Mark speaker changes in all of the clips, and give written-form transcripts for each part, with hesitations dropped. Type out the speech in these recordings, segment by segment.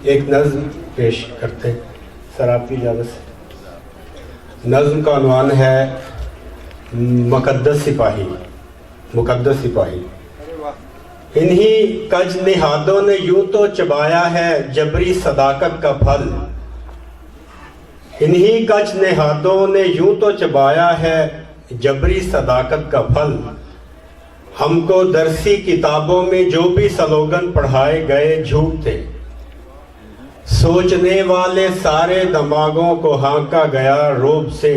Speaker 1: ایک نظم پیش کرتے ہیں سر آپ کی اجازت سے۔ نظم کا عنوان ہے مقدس سپاہی۔ مقدس سپاہی۔ انہی کج نہادوں نے یوں تو چبایا ہے جبری صداقت کا پھل، انہی کج نہادوں نے یوں تو چبایا ہے جبری صداقت کا پھل۔ ہم کو درسی کتابوں میں جو بھی سلوگن پڑھائے گئے جھوٹ تھے، سوچنے والے سارے دماغوں کو ہانکا گیا روب سے،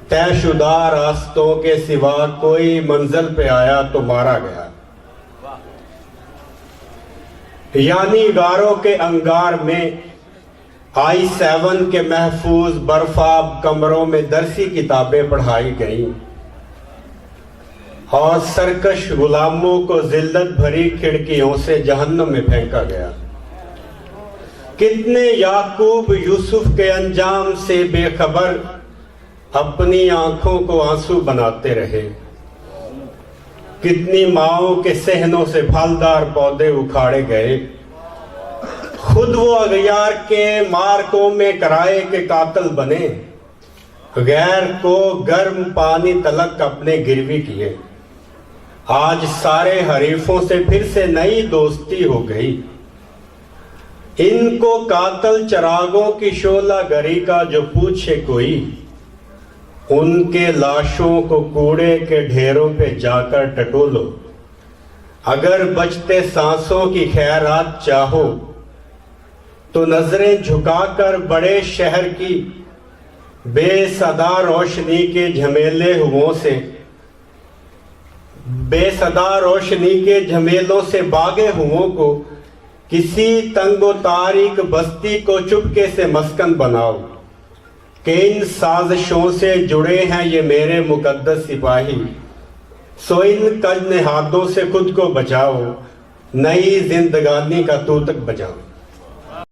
Speaker 1: طے شدہ راستوں کے سوا کوئی منزل پہ آیا تو مارا گیا۔ یعنی غاروں کے انگار میں I7 کے محفوظ برفاب کمروں میں درسی کتابیں پڑھائی گئیں اور سرکش غلاموں کو ذلت بھری کھڑکیوں سے جہنم میں پھینکا گیا۔ کتنے یعقوب یوسف کے انجام سے بے خبر اپنی آنکھوں کو آنسو بناتے رہے، کتنی ماؤں کے صحنوں سے پھلدار پودے اکھاڑے گئے، خود وہ اغیار کے مارکوں میں کرائے کے قاتل بنے، غیر کو گرم پانی تلک اپنے گروی کیے۔ آج سارے حریفوں سے پھر سے نئی دوستی ہو گئی، ان کو قاتل چراغوں کی شعلہ گری کا جو پوچھے کوئی، ان کے لاشوں کو کوڑے کے ڈھیروں پہ جا کر ٹٹولو۔ اگر بچتے سانسوں کی خیرات چاہو تو نظریں جھکا کر بڑے شہر کی بے صدا روشنی کے جھمیلوں سے باغے ہوں کو کسی تنگ و تاریک بستی کو چپکے سے مسکن بناؤ کہ ان سازشوں سے جڑے ہیں یہ میرے مقدس سپاہی۔ سو ان کج نہادوں سے خود کو بچاؤ، نئی زندگانی کا تُوتک بجاؤ۔